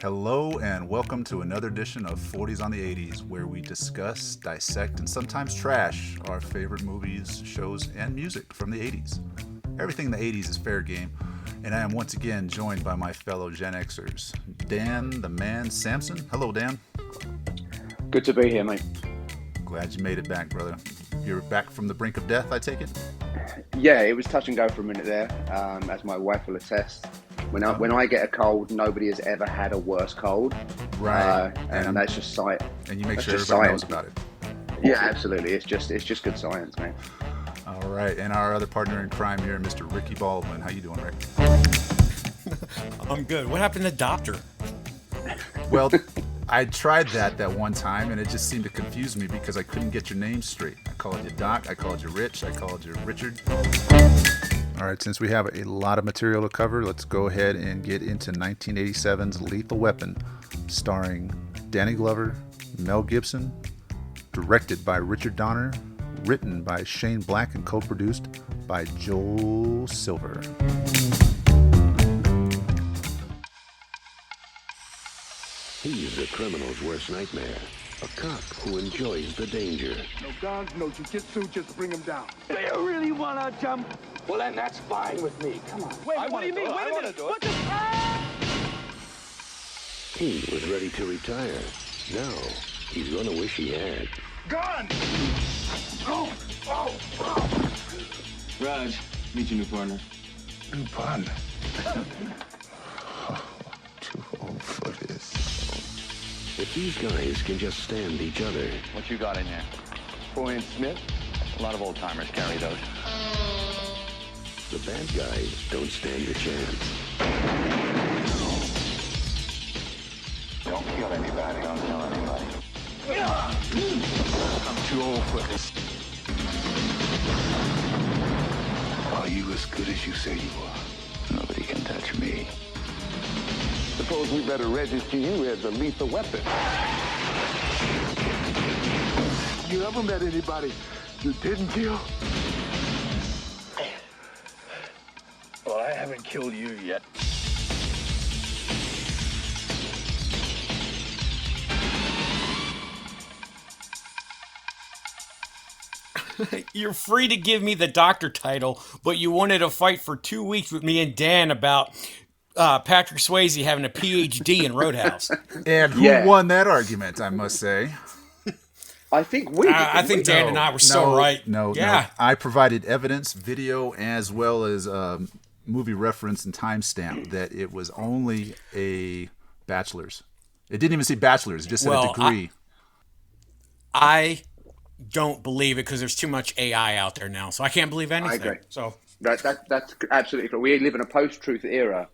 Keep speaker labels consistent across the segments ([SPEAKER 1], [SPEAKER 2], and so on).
[SPEAKER 1] Hello and welcome to another edition of 40's on the 80's, where we discuss, dissect, and sometimes trash our favorite movies, shows, and music from the 80's. Everything in the 80's is fair game, and I am once again joined by my fellow Gen Xers, Dan the Man Sampson. Hello, Dan.
[SPEAKER 2] Good to be here, mate.
[SPEAKER 1] Glad you made it back, brother. You're back from the brink of death, I take it?
[SPEAKER 2] Yeah, it was touch and go for a minute there, as my wife will attest. When I get a cold, nobody has ever had a worse cold.
[SPEAKER 1] Right.
[SPEAKER 2] And that's just science.
[SPEAKER 1] And you make sure everybody knows about it.
[SPEAKER 2] Yeah, absolutely. It's just good science, man.
[SPEAKER 1] All right. And our other partner in crime here, Mr. Ricky Baldwin. How you doing, Rick?
[SPEAKER 3] I'm good. What happened to Doctor?
[SPEAKER 1] Well, I tried that one time, and it just seemed to confuse me because I couldn't get your name straight. I called you Doc, I called you Rich, I called you Richard. All right, since we have a lot of material to cover, let's go ahead and get into 1987's Lethal Weapon, starring Danny Glover, Mel Gibson, directed by Richard Donner, written by Shane Black, and co-produced by Joel Silver.
[SPEAKER 4] He's a criminal's worst nightmare. A cop who enjoys the danger.
[SPEAKER 5] No guns, no jiu-jitsu, just bring him down.
[SPEAKER 6] Do you really want to jump? Well, then that's fine with me. Come on.
[SPEAKER 5] Wait, what do you mean? Wait a minute. What the...
[SPEAKER 4] He was ready to retire. Now, he's gonna wish he had.
[SPEAKER 5] Gun! Oh!
[SPEAKER 7] Raj, meet your new partner.
[SPEAKER 5] New partner? Too old for this.
[SPEAKER 4] If these guys can just stand each other.
[SPEAKER 7] What you got in there? 4-inch Smith? A lot of old-timers carry those.
[SPEAKER 4] The bad guys don't stand a chance.
[SPEAKER 7] Don't kill anybody. Don't tell anybody.
[SPEAKER 5] I'm too old for this. Are you as good as you say you are?
[SPEAKER 7] Nobody can touch me.
[SPEAKER 6] Suppose we better register you as a lethal weapon.
[SPEAKER 5] You ever met anybody you didn't kill?
[SPEAKER 7] Well, I haven't killed you yet.
[SPEAKER 3] You're free to give me the Doctor title, but you wanted to fight for 2 weeks with me and Dan about Patrick Swayze having a PhD in Roadhouse.
[SPEAKER 1] And who won that argument, I must say?
[SPEAKER 2] I think we.
[SPEAKER 3] I think Dan and I were so right.
[SPEAKER 1] No. I provided evidence, video, as well as movie reference and timestamp that it was only a bachelor's. It didn't even say bachelor's. It just said a degree.
[SPEAKER 3] I don't believe it because there's too much AI out there now, so I can't believe anything.
[SPEAKER 2] I agree.
[SPEAKER 3] So
[SPEAKER 2] that's absolutely correct. We live in a post-truth era,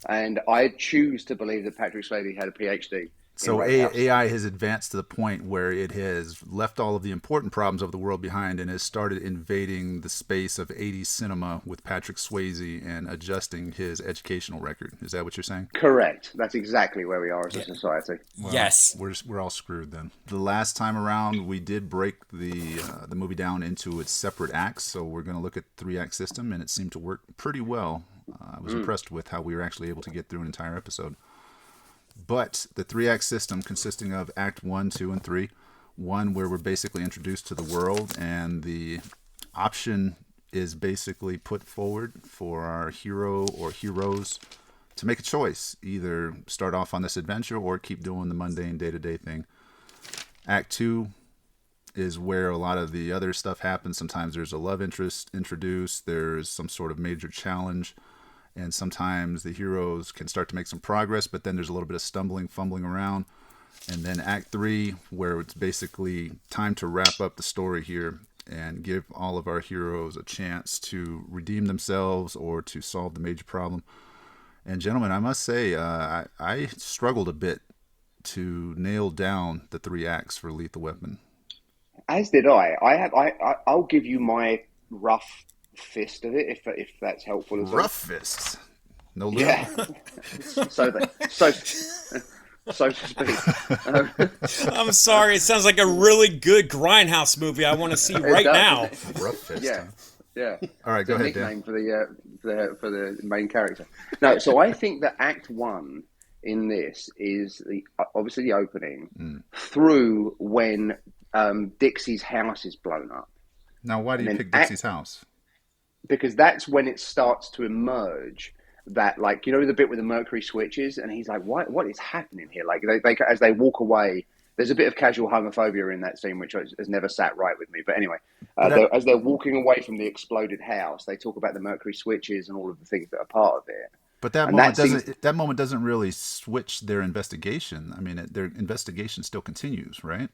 [SPEAKER 2] and I choose to believe that Patrick Swayze had a PhD.
[SPEAKER 1] So AI has advanced to the point where it has left all of the important problems of the world behind and has started invading the space of 80s cinema with Patrick Swayze and adjusting his educational record. Is that what you're saying?
[SPEAKER 2] Correct. That's exactly where we are as a society.
[SPEAKER 1] Well,
[SPEAKER 3] yes.
[SPEAKER 1] We're all screwed then. The last time around, we did break the movie down into its separate acts, so we're going to look at the 3-act system, and it seemed to work pretty well. I was impressed with how we were actually able to get through an entire episode. But the 3-act system consisting of Act 1, 2, and 3, one where we're basically introduced to the world and the option is basically put forward for our hero or heroes to make a choice, either start off on this adventure or keep doing the mundane day-to-day thing. Act 2 is where a lot of the other stuff happens. Sometimes there's a love interest introduced, there's some sort of major challenge, and sometimes the heroes can start to make some progress, but then there's a little bit of fumbling around. And then Act 3, where it's basically time to wrap up the story here and give all of our heroes a chance to redeem themselves or to solve the major problem. And gentlemen, I must say, I struggled a bit to nail down the 3 acts for Lethal Weapon.
[SPEAKER 2] As did I. I'll give you my rough fist of it if that's helpful as well.
[SPEAKER 1] Rough fists, no little.
[SPEAKER 2] Yeah. so to speak.
[SPEAKER 3] I'm sorry. It sounds like a really good Grindhouse movie I want to see right now.
[SPEAKER 1] Rough fist.
[SPEAKER 2] Yeah. Yeah.
[SPEAKER 1] All right, go ahead, Dan.
[SPEAKER 2] Nickname for the main character. No, so I think that Act 1 in this is obviously the opening through when Dixie's house is blown up.
[SPEAKER 1] Now, why do you pick Dixie's house?
[SPEAKER 2] Because that's when it starts to emerge that, like, you know, the bit with the mercury switches, and he's like, what is happening here? Like, they as they walk away, there's a bit of casual homophobia in that scene, which has never sat right with me. But anyway, as they're walking away from the exploded house, they talk about the mercury switches and all of the things that are part of it.
[SPEAKER 1] But that moment doesn't really switch their investigation. I mean, their investigation still continues, right?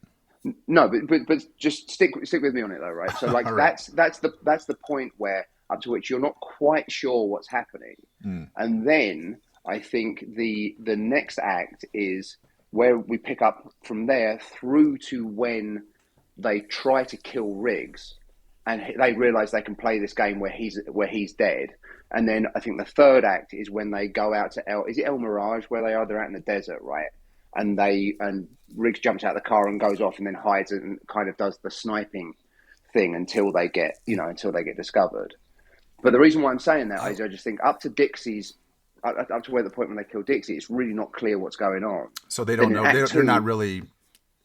[SPEAKER 2] No, but just stick with me on it though, right? So like right. that's the point where up to which you're not quite sure what's happening, and then I think the next act is where we pick up from there through to when they try to kill Riggs, and they realize they can play this game where he's dead. And then I think the third act is when they go out to El Mirage, where they are. They're out in the desert, right? And Riggs jumps out of the car and goes off and then hides and kind of does the sniping thing until they get discovered. But the reason why I'm saying that is I just think up to where the point when they kill Dixie, it's really not clear what's going on.
[SPEAKER 1] So they don't know. They're not really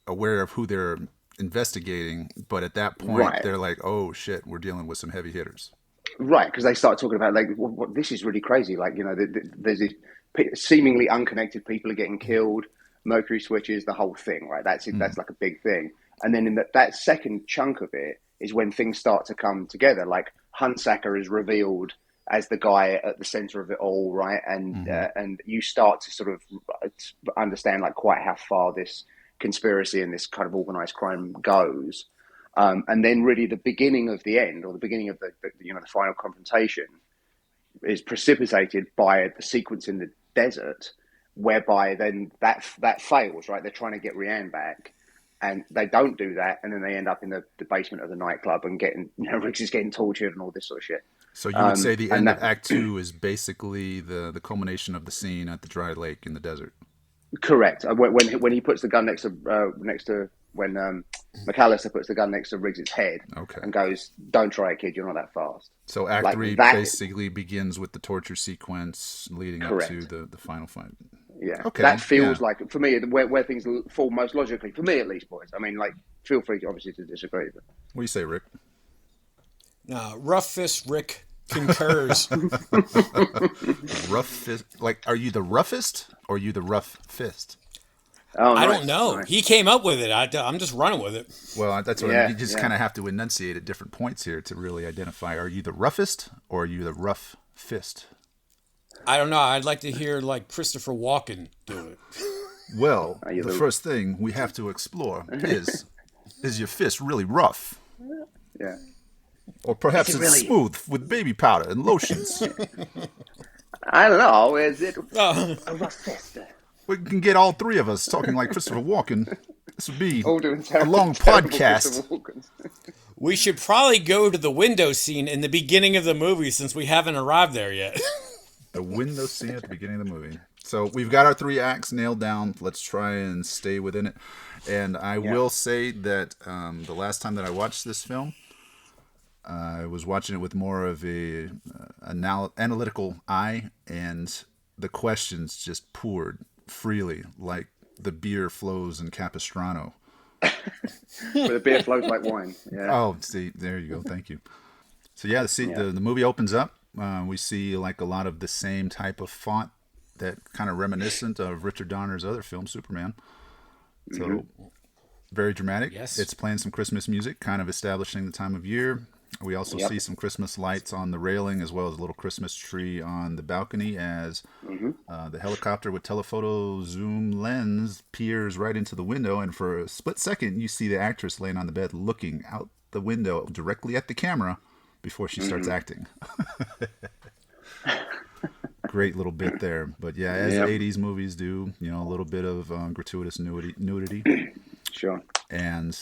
[SPEAKER 1] aware of who they're investigating. But at that point, they're like, oh shit, we're dealing with some heavy hitters. Right,
[SPEAKER 2] because they start talking about, like, this is really crazy. Like, you know, there's these seemingly unconnected people are getting killed, mercury switches, the whole thing, right? That's like a big thing. And then in that second chunk of it is when things start to come together. Like, Hunsaker is revealed as the guy at the center of it all, right? And you start to sort of understand, like, quite how far this conspiracy and this kind of organized crime goes. And then really the beginning of the end, or the beginning of the final confrontation, is precipitated by the sequence in the desert, whereby then that fails, right? They're trying to get Rianne back, and they don't do that, and then they end up in the basement of the nightclub and Riggs is getting tortured and all this sort of shit.
[SPEAKER 1] So you would say the end of Act 2 is basically the culmination of the scene at the dry lake in the desert.
[SPEAKER 2] Correct. When he puts the gun next to when McAllister puts the gun next to Riggs' head and goes, "Don't try it, kid. You're not that fast."
[SPEAKER 1] So Act 3 basically begins with the torture sequence leading up to the final fight.
[SPEAKER 2] Yeah. Okay. That feels like, for me, where things fall most logically, for me at least, boys. I mean, like, feel free, obviously, to disagree. But...
[SPEAKER 1] What do you say, Rick?
[SPEAKER 3] Rough Fist Rick concurs.
[SPEAKER 1] Rough fist? Like, are you the roughest or are you the rough fist?
[SPEAKER 3] Oh, I don't know. Nice. He came up with it. I'm just running with it.
[SPEAKER 1] Well, that's what I mean. You just kind of have to enunciate at different points here to really identify. Are you the roughest or are you the rough fist?
[SPEAKER 3] I don't know. I'd like to hear, like, Christopher Walken do it.
[SPEAKER 1] Well, the first thing we have to explore is your fist really rough?
[SPEAKER 2] Yeah.
[SPEAKER 1] Or perhaps it's really smooth with baby powder and lotions?
[SPEAKER 2] I don't know. Is it a rough fist?
[SPEAKER 1] We can get all three of us talking like Christopher Walken. This would be
[SPEAKER 2] a
[SPEAKER 1] long podcast.
[SPEAKER 3] We should probably go to the window scene in the beginning of the movie since we haven't arrived there yet.
[SPEAKER 1] The window scene at the beginning of the movie. So we've got our 3 acts nailed down. Let's try and stay within it. And I will say that the last time that I watched this film, I was watching it with more of a analytical eye, and the questions just poured freely, like the beer flows in Capistrano.
[SPEAKER 2] But the beer flows like wine. Yeah.
[SPEAKER 1] Oh, see, there you go. Thank you. So the movie opens up. We see like a lot of the same type of font that kind of reminiscent of Richard Donner's other film, Superman. So very dramatic. Yes. It's playing some Christmas music, kind of establishing the time of year. We also see some Christmas lights on the railing, as well as a little Christmas tree on the balcony as the helicopter with telephoto zoom lens peers right into the window. And for a split second, you see the actress laying on the bed looking out the window directly at the camera before she starts acting. Great little bit there. But yeah, as 80s movies do, a little bit of gratuitous nudity.
[SPEAKER 2] Sure.
[SPEAKER 1] And...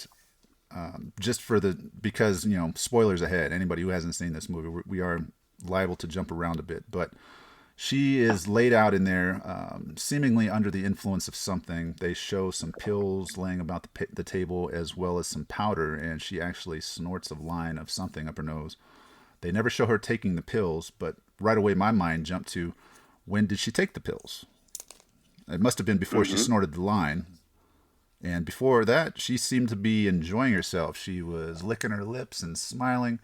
[SPEAKER 1] because spoilers ahead, anybody who hasn't seen this movie, we are liable to jump around a bit, but she is laid out in there seemingly under the influence of something. They show some pills laying about the table as well as some powder, and she actually snorts a line of something up her nose. They never show her taking the pills, but right away my mind jumped to, when did she take the pills? It must have been before she snorted the line. And before that, she seemed to be enjoying herself. She was licking her lips and smiling.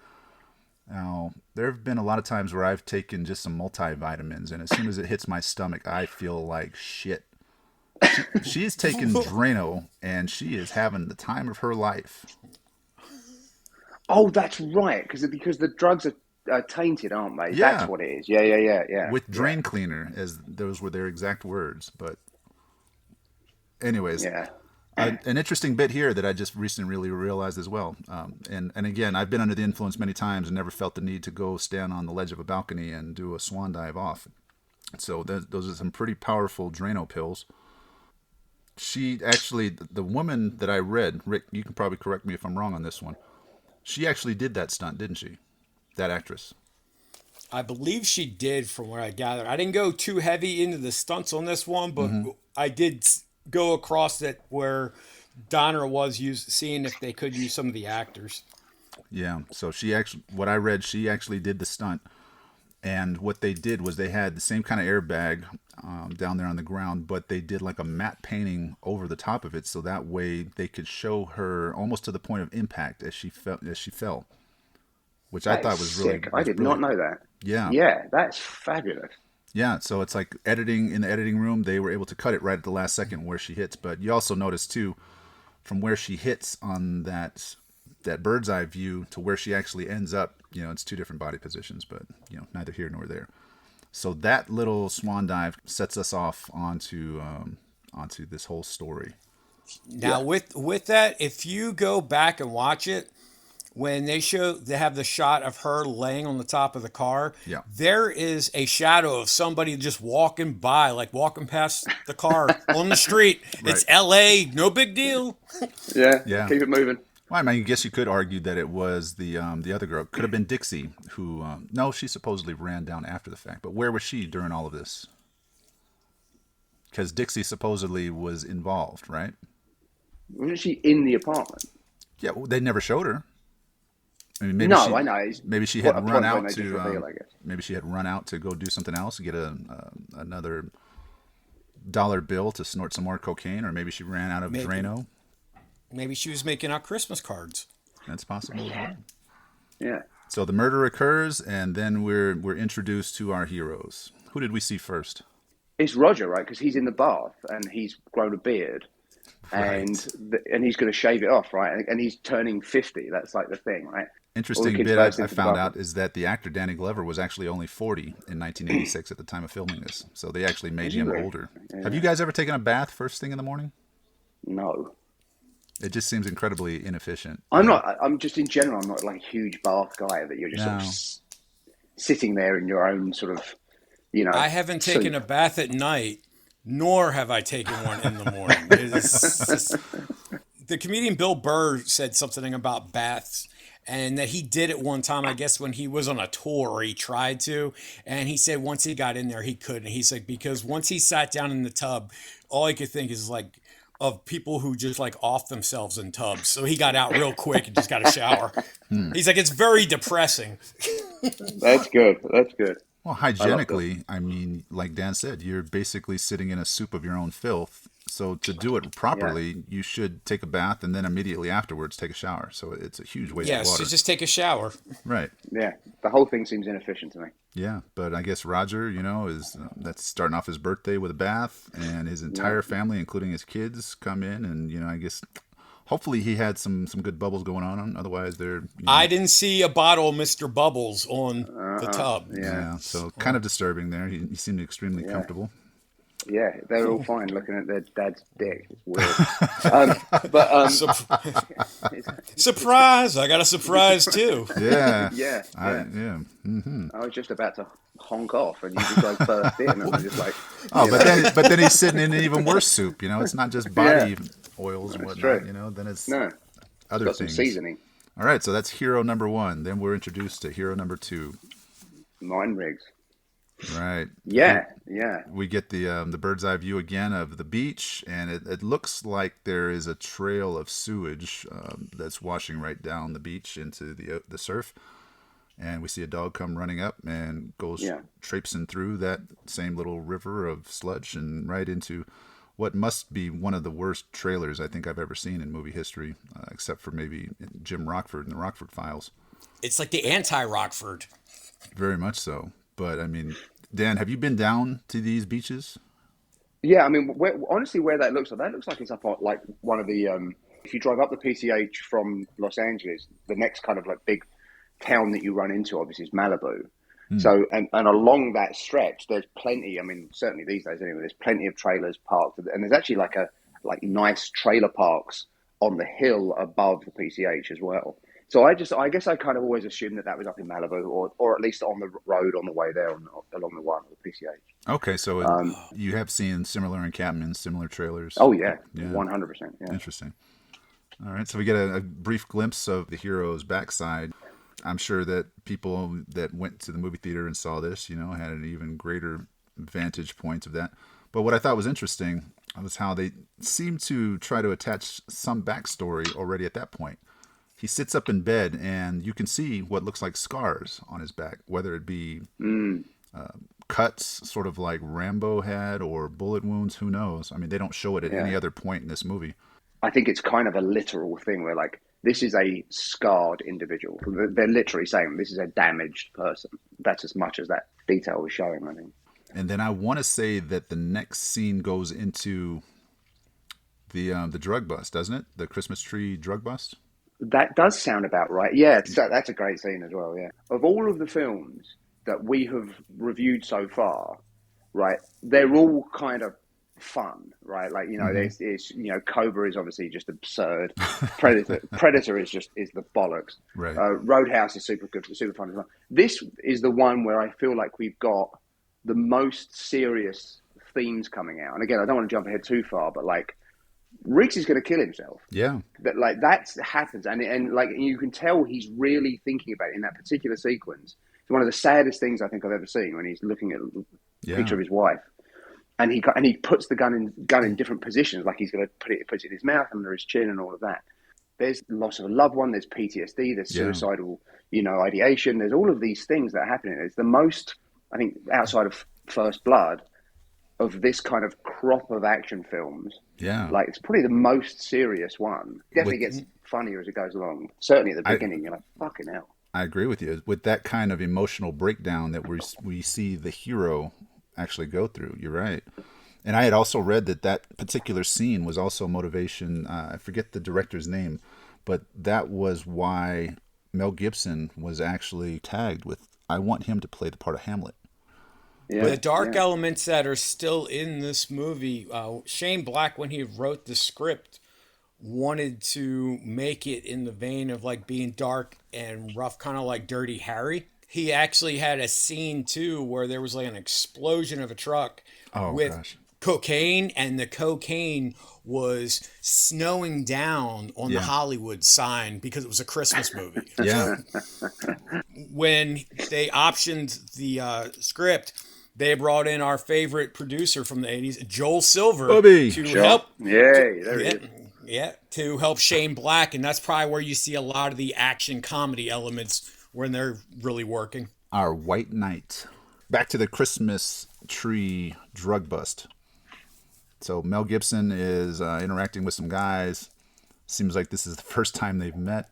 [SPEAKER 1] Now, there have been a lot of times where I've taken just some multivitamins, and as soon as it hits my stomach, I feel like shit. She's taken Drano, and she is having the time of her life.
[SPEAKER 2] Oh, that's right, because the drugs are tainted, aren't they?
[SPEAKER 1] Yeah.
[SPEAKER 2] That's what it is. Yeah.
[SPEAKER 1] With drain cleaner, as those were their exact words. But anyways,
[SPEAKER 2] Yeah.
[SPEAKER 1] an interesting bit here that I just recently really realized as well. And again, I've been under the influence many times and never felt the need to go stand on the ledge of a balcony and do a swan dive off. So those are some pretty powerful Drano pills. She actually, the woman that I read, Rick, you can probably correct me if I'm wrong on this one. She actually did that stunt, didn't she? That actress.
[SPEAKER 3] I believe she did, from what I gathered. I didn't go too heavy into the stunts on this one, but I did go across it where Donner was seeing if they could use some of the actors.
[SPEAKER 1] Yeah. So she actually, what I read, she actually did the stunt. And what they did was they had the same kind of airbag down there on the ground, but they did like a matte painting over the top of it, so that way they could show her almost to the point of impact as she fell, which I thought was really.
[SPEAKER 2] I did not know that. Yeah, that's fabulous.
[SPEAKER 1] Yeah, so it's like editing in the editing room. They were able to cut it right at the last second where she hits, but you also notice too, from where she hits on that bird's eye view to where she actually ends up. You know, it's two different body positions, but neither here nor there. So that little swan dive sets us off onto this whole story.
[SPEAKER 3] Now, with that, if you go back and watch it, when they have the shot of her laying on the top of the car, there is a shadow of somebody just walking by, like walking past the car on the street. Right. It's L.A., no big deal.
[SPEAKER 2] Yeah, keep it moving.
[SPEAKER 1] Well, I mean, I guess you could argue that it was the other girl. Could have been Dixie, who no, she supposedly ran down after the fact. But where was she during all of this? Because Dixie supposedly was involved, right?
[SPEAKER 2] Wasn't she in the apartment?
[SPEAKER 1] Yeah, well, they never showed her. I mean, maybe
[SPEAKER 2] I know.
[SPEAKER 1] Maybe she had run out to. Maybe she had run out to go do something else, get another dollar bill to snort some more cocaine, or maybe she ran out of Drano.
[SPEAKER 3] Maybe she was making out Christmas cards.
[SPEAKER 1] That's possible as well.
[SPEAKER 2] Yeah.
[SPEAKER 1] So the murder occurs, and then we're introduced to our heroes. Who did we see first?
[SPEAKER 2] It's Roger, right? Because he's in the bath and he's grown a beard,
[SPEAKER 1] Right.
[SPEAKER 2] and he's going to shave it off, right? And he's turning 50. That's like the thing, right?
[SPEAKER 1] Interesting bit I found out is that the actor Danny Glover was actually only 40 in 1986 at the time of filming this. So they actually made him older. Yeah. Have you guys ever taken a bath first thing in the morning?
[SPEAKER 2] No.
[SPEAKER 1] It just seems incredibly inefficient.
[SPEAKER 2] I'm not. I'm just in general. I'm not like a huge bath guy that you're just sort of sitting there in your own sort of,
[SPEAKER 3] I haven't taken a bath at night, nor have I taken one in the morning. The comedian Bill Burr said something about baths, and that he did it one time, I guess, when he was on a tour, or he tried to, and he said once he got in there, he couldn't. He's like, because once he sat down in the tub, all he could think is like, of people who just like off themselves in tubs. So he got out real quick and just got a shower. He's like, it's very depressing.
[SPEAKER 2] That's good.
[SPEAKER 1] Well, hygienically, I mean, like Dan said, you're basically sitting in a soup of your own filth. So to do it properly, you should take a bath and then immediately afterwards take a shower. So it's a huge waste of water.
[SPEAKER 3] Yes, just take a shower.
[SPEAKER 1] Right.
[SPEAKER 2] Yeah, the whole thing seems inefficient to me.
[SPEAKER 1] Yeah, but I guess Roger, is that's starting off his birthday with a bath, and his entire family, including his kids, come in, and I guess hopefully he had some good bubbles going on. Otherwise, they're.
[SPEAKER 3] I didn't see a bottle of Mr. Bubbles on the tub.
[SPEAKER 1] Yeah, so kind of disturbing there. He seemed extremely comfortable.
[SPEAKER 2] Yeah, they're all fine looking at their dad's dick. It's weird.
[SPEAKER 3] Surprise! I got a surprise too.
[SPEAKER 1] Yeah.
[SPEAKER 2] Yeah.
[SPEAKER 1] Mm-hmm.
[SPEAKER 2] I was just about to honk off, and you just like burst in, and I'm just like.
[SPEAKER 1] But then he's sitting in an even worse soup. It's not just body oils and whatnot.
[SPEAKER 2] True.
[SPEAKER 1] Then it's
[SPEAKER 2] got
[SPEAKER 1] other things.
[SPEAKER 2] some seasoning.
[SPEAKER 1] All right, so that's hero number 1. Then we're introduced to hero number 2.
[SPEAKER 2] Mine rigs.
[SPEAKER 1] Right.
[SPEAKER 2] Yeah.
[SPEAKER 1] We get the bird's eye view again of the beach, and it looks like there is a trail of sewage that's washing right down the beach into the surf. And we see a dog come running up and goes traipsing through that same little river of sludge and right into what must be one of the worst trailers I think I've ever seen in movie history, except for maybe Jim Rockford and the Rockford Files.
[SPEAKER 3] It's like the anti-Rockford.
[SPEAKER 1] Very much so. But, I mean, Dan, have you been down to these beaches?
[SPEAKER 2] Yeah, I mean, honestly, where that looks like it's up on, like one of the, if you drive up the PCH from Los Angeles, the next kind of like big town that you run into, obviously, is Malibu. So, and along that stretch, there's plenty, I mean, certainly these days anyway, there's plenty of trailers parked. And there's actually like nice trailer parks on the hill above the PCH as well. So I guess I kind of always assumed that was up in Malibu or at least on the road on the way there along the one with the PCH.
[SPEAKER 1] Okay, so you have seen similar encampments, similar trailers.
[SPEAKER 2] Oh, yeah. 100%. Yeah.
[SPEAKER 1] Interesting. All right, so we get a brief glimpse of the hero's backside. I'm sure that people that went to the movie theater and saw this, had an even greater vantage point of that. But what I thought was interesting was how they seemed to try to attach some backstory already at that point. He sits up in bed, and you can see what looks like scars on his back, whether it be cuts, sort of like Rambo had, or bullet wounds, who knows? I mean, they don't show it at any other point in this movie.
[SPEAKER 2] I think it's kind of a literal thing where, like, this is a scarred individual. They're literally saying this is a damaged person. That's as much as that detail was showing, I think.
[SPEAKER 1] And then I want to say that the next scene goes into the drug bust, doesn't it? The Christmas tree drug bust?
[SPEAKER 2] That does sound about right. Yeah, that's a great scene as well, yeah. Of all of the films that we have reviewed so far, right, they're all kind of fun, right? Like, there's Cobra is obviously just absurd. Predator is the bollocks.
[SPEAKER 1] Right.
[SPEAKER 2] Roadhouse is super good, super fun as well. This is the one where I feel like we've got the most serious themes coming out. And again, I don't want to jump ahead too far, but like, Riggs is going to kill himself.
[SPEAKER 1] Yeah.
[SPEAKER 2] That happens. And like, you can tell he's really thinking about it in that particular sequence. It's one of the saddest things I think I've ever seen when he's looking at a picture of his wife. And he puts the gun in different positions, like he's going to puts it in his mouth, under his chin, and all of that. There's loss of a loved one, there's PTSD, there's suicidal, ideation. There's all of these things that are happening. It's the most, I think, outside of First Blood, of this kind of crop of action films.
[SPEAKER 1] Yeah.
[SPEAKER 2] Like, it's probably the most serious one. Definitely gets funnier as it goes along. Certainly at the beginning, you're like, fucking hell.
[SPEAKER 1] I agree with you. With that kind of emotional breakdown that we see the hero actually go through. You're right. And I had also read that particular scene was also motivation. I forget the director's name, but that was why Mel Gibson was actually tagged with, I want him to play the part of Hamlet.
[SPEAKER 3] Yeah, the dark elements that are still in this movie, Shane Black, when he wrote the script, wanted to make it in the vein of like being dark and rough, kind of like Dirty Harry. He actually had a scene too where there was like an explosion of a truck with cocaine, and the cocaine was snowing down on the Hollywood sign because it was a Christmas movie.
[SPEAKER 1] Yeah.
[SPEAKER 3] When they optioned the script, they brought in our favorite producer from the 80s, Joel Silver, to help. To help Shane Black, and that's probably where you see a lot of the action comedy elements when they're really working.
[SPEAKER 1] Our White Knight. Back to the Christmas tree drug bust. So Mel Gibson is interacting with some guys. Seems like this is the first time they've met.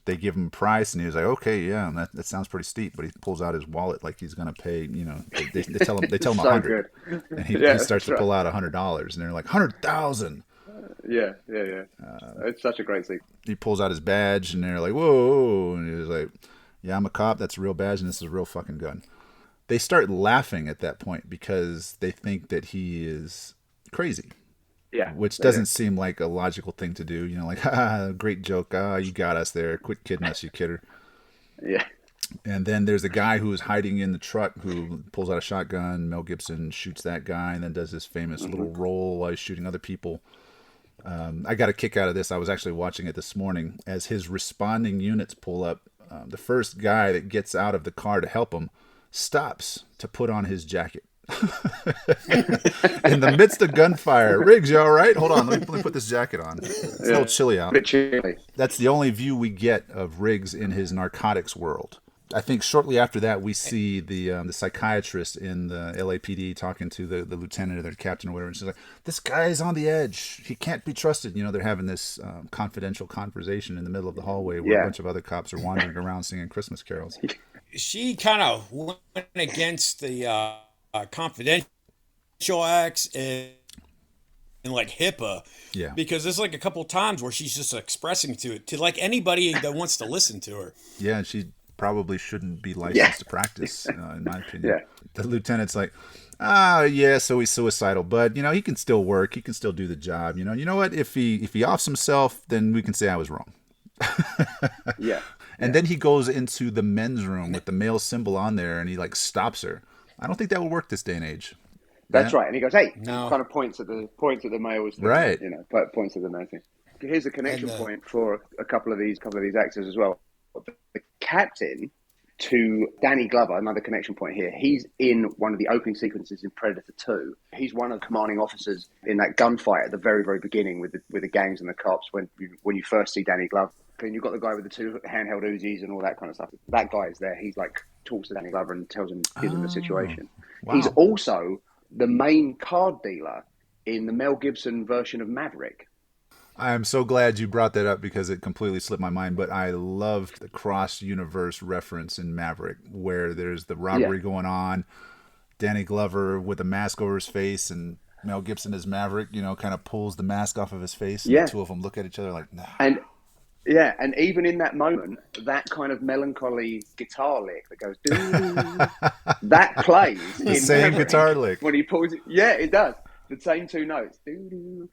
[SPEAKER 1] They give him a price, and he was like, "Okay, yeah, that sounds pretty steep." But he pulls out his wallet like he's gonna pay. They tell him $100, and he starts to pull out $100, and they're like, $100,000.
[SPEAKER 2] Yeah. It's such a great scene.
[SPEAKER 1] He pulls out his badge, and they're like, "Whoa!" And he's like, "Yeah, I'm a cop. That's a real badge, and this is a real fucking gun." They start laughing at that point because they think that he is crazy.
[SPEAKER 2] Yeah,
[SPEAKER 1] which doesn't seem like a logical thing to do. Like, great joke. You got us there. Quit kidding us, you kidder.
[SPEAKER 2] Yeah.
[SPEAKER 1] And then there's a guy who is hiding in the truck who pulls out a shotgun. Mel Gibson shoots that guy and then does this famous little roll while he's shooting other people. I got a kick out of this. I was actually watching it this morning. As his responding units pull up, the first guy that gets out of the car to help him stops to put on his jacket. In the midst of gunfire. Riggs, you all right? Hold on, let me put this jacket on. It's a little chilly out.
[SPEAKER 2] Bit chilly.
[SPEAKER 1] That's the only view we get of Riggs in his narcotics world. I think shortly after that, we see the psychiatrist in the LAPD talking to the lieutenant or the captain or whatever. And she's like, "This guy's on the edge. He can't be trusted." You know, they're having this confidential conversation in the middle of the hallway where a bunch of other cops are wandering around singing Christmas carols.
[SPEAKER 3] She kind of went against the confidential acts and like HIPAA, because there's like a couple times where she's just expressing to it to like anybody that wants to listen to her.
[SPEAKER 1] Yeah, and she probably shouldn't be licensed to practice, in my opinion. Yeah. The lieutenant's like, so he's suicidal, but you know he can still work. He can still do the job. You know what? If he offs himself, then we can say I was wrong. And then he goes into the men's room with the male symbol on there, and he like stops her. I don't think that would work this day and age.
[SPEAKER 2] That's right. And he goes, "Hey," kind of points at the males,
[SPEAKER 1] right?
[SPEAKER 2] You know, points at the male thing. Here's a connection point for a couple of these actors as well. The captain to Danny Glover, another connection point here. He's in one of the opening sequences in Predator 2. He's one of the commanding officers in that gunfight at the very, very beginning with the gangs and the cops when you first see Danny Glover. And you've got the guy with the 2 handheld Uzis and all that kind of stuff. That guy is there. He's like talks to Danny Glover and gives him the situation. Wow. He's also the main card dealer in the Mel Gibson version of Maverick.
[SPEAKER 1] I am so glad you brought that up because it completely slipped my mind, but I loved the cross-universe reference in Maverick where there's the robbery going on, Danny Glover with a mask over his face, and Mel Gibson as Maverick, you know, kind of pulls the mask off of his face, and the two of them look at each other like, nah.
[SPEAKER 2] And even in that moment, that kind of melancholy guitar lick that goes, doo, that plays.
[SPEAKER 1] The same guitar lick.
[SPEAKER 2] When he pulls it. Yeah, it does. The same 2 notes. Doo.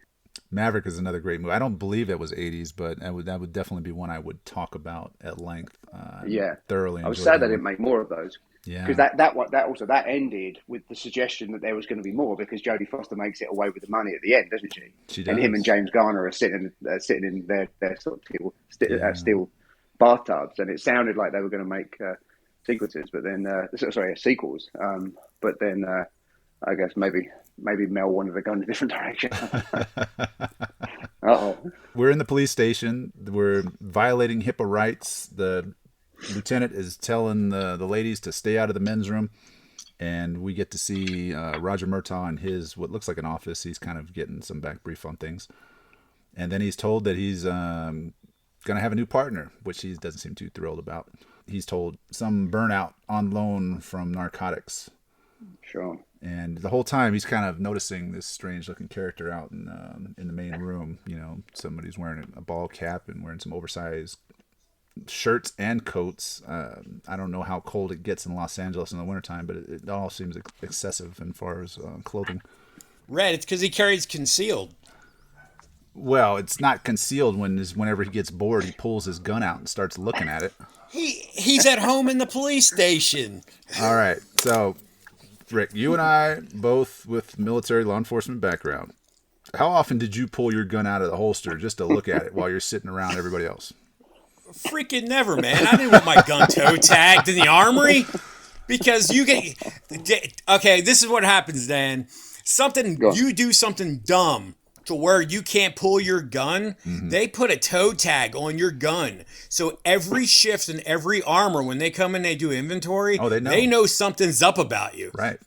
[SPEAKER 1] Maverick is another great movie. I don't believe it was 80s, but that would definitely be one I would talk about at length. Thoroughly.
[SPEAKER 2] I was sad they didn't make more of those.
[SPEAKER 1] Yeah.
[SPEAKER 2] Because that ended with the suggestion that there was going to be more because Jodie Foster makes it away with the money at the end, doesn't she?
[SPEAKER 1] She does.
[SPEAKER 2] And him and James Garner are sitting in their sort of steel bathtubs, and it sounded like they were going to make sequences, but then sequels. But then I guess maybe Mel wanted to go in a different direction.
[SPEAKER 1] We're in the police station. We're violating HIPAA rights. The lieutenant is telling the ladies to stay out of the men's room, and we get to see Roger Murtaugh in his what looks like an office. He's kind of getting some back brief on things, and then he's told that he's going to have a new partner, which he doesn't seem too thrilled about. He's told some burnout on loan from narcotics.
[SPEAKER 2] Sure.
[SPEAKER 1] And the whole time he's kind of noticing this strange-looking character out in the main room. You know, somebody's wearing a ball cap and wearing some oversized shirts and coats. I don't know how cold it gets in Los Angeles in the wintertime, but it all seems excessive as far as clothing.
[SPEAKER 3] Red, it's because he carries concealed.
[SPEAKER 1] Well, it's not concealed whenever he gets bored, he pulls his gun out and starts looking at it.
[SPEAKER 3] He's at home in the police station.
[SPEAKER 1] All right, so Rick, you and I both with military law enforcement background. How often did you pull your gun out of the holster just to look at it while you're sitting around everybody else?
[SPEAKER 3] Freaking never, man. I didn't want my gun toe tagged in the armory because you get. Okay, this is what happens, Dan. You do something dumb to where you can't pull your gun. Mm-hmm. They put a toe tag on your gun, so every shift and every armor when they come in, they do inventory.
[SPEAKER 1] Oh, they know.
[SPEAKER 3] They know something's up about you.
[SPEAKER 1] Right.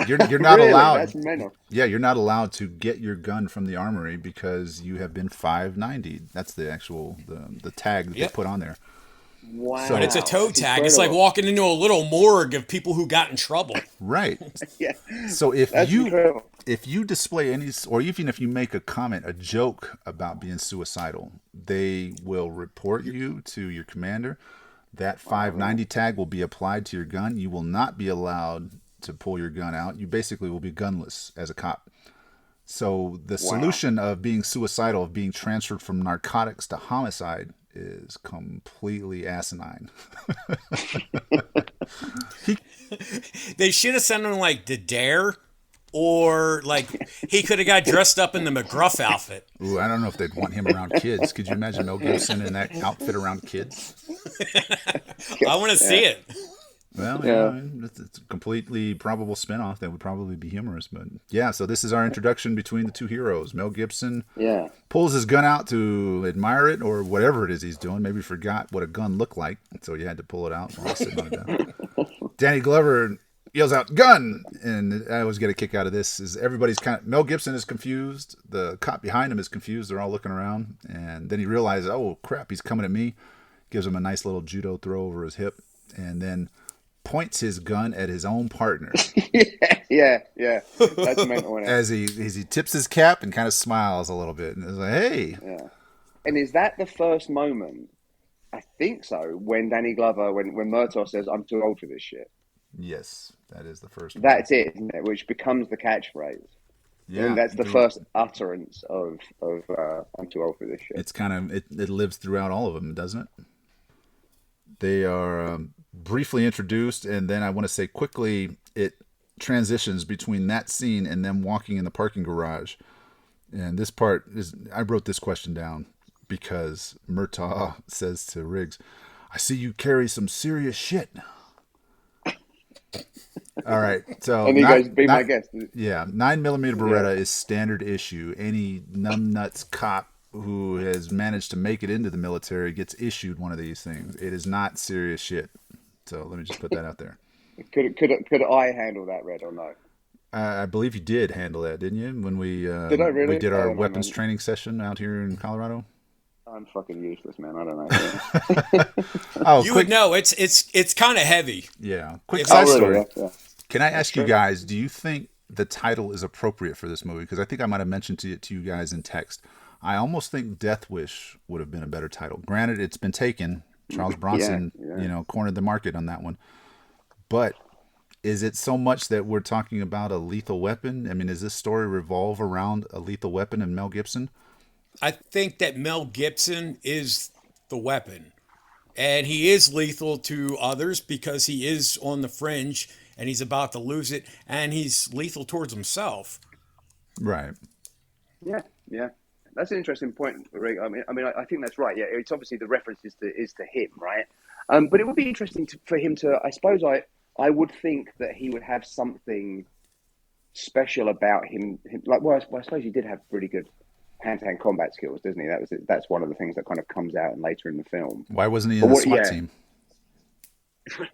[SPEAKER 1] You're not
[SPEAKER 2] really?
[SPEAKER 1] allowed.
[SPEAKER 2] That's mental.
[SPEAKER 1] Yeah, you're not allowed to get your gun from the armory because you have been 590. That's the actual the tag that they put on there.
[SPEAKER 2] Wow.
[SPEAKER 3] But it's a toe tag. It's like walking into a little morgue of people who got in trouble.
[SPEAKER 1] Right.
[SPEAKER 2] Yeah.
[SPEAKER 1] So if you display any, or even if you make a comment, a joke about being suicidal, they will report you to your commander. That 590 tag will be applied to your gun. You will not be allowed to pull your gun out. You basically will be gunless as a cop. So the solution of being suicidal, of being transferred from narcotics to homicide, is completely asinine.
[SPEAKER 3] They should have sent him like the Dare, or like he could have got dressed up in the McGruff outfit.
[SPEAKER 1] Ooh, I don't know if they'd want him around kids. Could you imagine Mel Gibson in that outfit around kids?
[SPEAKER 3] I want to see it.
[SPEAKER 1] Well,
[SPEAKER 2] Yeah.
[SPEAKER 1] it's a completely probable spinoff that would probably be humorous. But yeah, so this is our introduction between the two heroes. Mel Gibson
[SPEAKER 2] Yeah.
[SPEAKER 1] pulls his gun out to admire it or whatever it is he's doing. Maybe forgot what a gun looked like, so he had to pull it out while he's sitting on a desk. Danny Glover yells out "gun," and I always get a kick out of this. Is everybody's Mel Gibson is confused. The cop behind him is confused. They're all looking around, and then he realizes, oh crap, he's coming at me. Gives him a nice little judo throw over his hip, and then points his gun at his own partner.
[SPEAKER 2] yeah. That's mental.
[SPEAKER 1] As he tips his cap and kind of smiles a little bit, and is like, "Hey."
[SPEAKER 2] Yeah. And is that the first moment? I think so. When Danny Glover, when Murtaugh says, "I'm too old for this shit."
[SPEAKER 1] Yes, that is the first one.
[SPEAKER 2] That's it, isn't it? Which becomes the catchphrase.
[SPEAKER 1] Yeah,
[SPEAKER 2] and that's the first utterance of "I'm too old for this shit."
[SPEAKER 1] It's kind of it lives throughout all of them, doesn't it? They are briefly introduced, and then I want to say quickly it transitions between that scene and them walking in the parking garage. And this part is, I wrote this question down because Murtaugh says to Riggs, "I see you carry some serious shit." All right, so
[SPEAKER 2] and he goes, "Be my guest."
[SPEAKER 1] Yeah, 9mm Beretta is standard issue. Any numbnuts cop who has managed to make it into the military gets issued one of these things. It is not serious shit. So let me just put that out there.
[SPEAKER 2] Could I handle that, Red, or no?
[SPEAKER 1] I believe you did handle that, didn't you? When we
[SPEAKER 2] did I really?
[SPEAKER 1] We did our weapons training session out here in Colorado.
[SPEAKER 2] I'm fucking useless, man. I don't know.
[SPEAKER 3] You would know. It's kind of heavy.
[SPEAKER 1] Yeah. Quick side story.
[SPEAKER 2] Yeah.
[SPEAKER 1] Can I ask you guys? Do you think the title is appropriate for this movie? Because I think I might have mentioned it to you guys in text. I almost think Death Wish would have been a better title. Granted, it's been taken. Charles Bronson, cornered the market on that one. But is it so much that we're talking about a lethal weapon? I mean, does this story revolve around a lethal weapon and Mel Gibson?
[SPEAKER 3] I think that Mel Gibson is the weapon. And he is lethal to others because he is on the fringe and he's about to lose it. And he's lethal towards himself.
[SPEAKER 1] Right.
[SPEAKER 2] Yeah. That's an interesting point, Rick. I mean, I think that's right. Yeah, it's obviously the reference is to him, right? But it would be interesting for him to. I suppose I would think that he would have something special about him. Like, well, I suppose he did have pretty good hand-to-hand combat skills, doesn't he? That's one of the things that kind of comes out later in the film.
[SPEAKER 1] Why wasn't he in the SWAT team?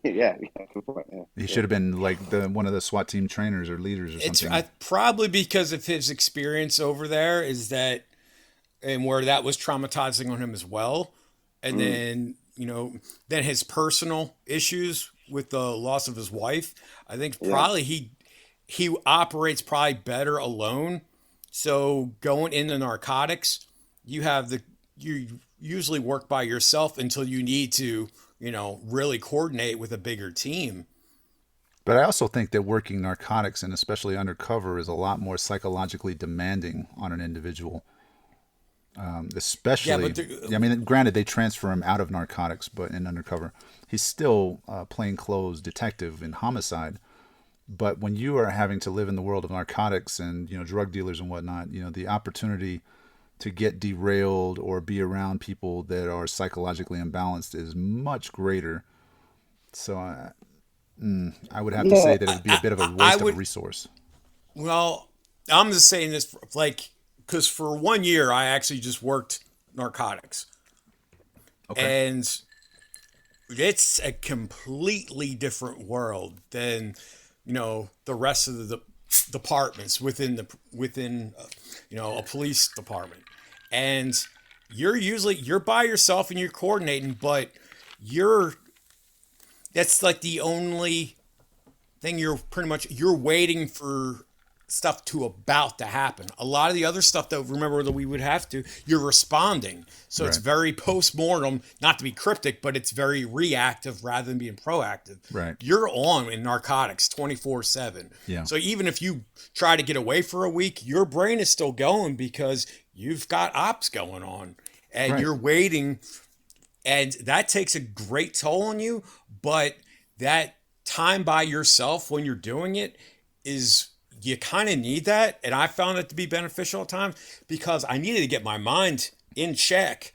[SPEAKER 2] Yeah, good point. Yeah.
[SPEAKER 1] He should have been like one of the SWAT team trainers or leaders or something.
[SPEAKER 3] It's probably because of his experience over there and where that was traumatizing on him as well. And then, then his personal issues with the loss of his wife. I think probably he operates probably better alone. So going into narcotics, you usually work by yourself until you need to, really coordinate with a bigger team.
[SPEAKER 1] But I also think that working narcotics and especially undercover is a lot more psychologically demanding on an individual. Especially, I mean, granted, they transfer him out of narcotics, but in undercover, he's still a plainclothes detective in homicide. But when you are having to live in the world of narcotics and drug dealers and whatnot, the opportunity to get derailed or be around people that are psychologically imbalanced is much greater. So I would have to say that it would be a bit of a waste of a resource.
[SPEAKER 3] Well, I'm just saying this because for 1 year I actually just worked narcotics. Okay. And it's a completely different world than the rest of the departments within a police department. And you're by yourself and you're coordinating, but that's like the only thing you're waiting for stuff about to happen. A lot of the other stuff that we would have to, you're responding. So It's very post-mortem, not to be cryptic, but it's very reactive rather than being proactive.
[SPEAKER 1] Right.
[SPEAKER 3] You're on in narcotics 24/7.
[SPEAKER 1] Yeah.
[SPEAKER 3] So even if you try to get away for a week, your brain is still going because you've got ops going on and you're waiting, and that takes a great toll on you. But that time by yourself when you're doing it you kind of need that. And I found it to be beneficial at times because I needed to get my mind in check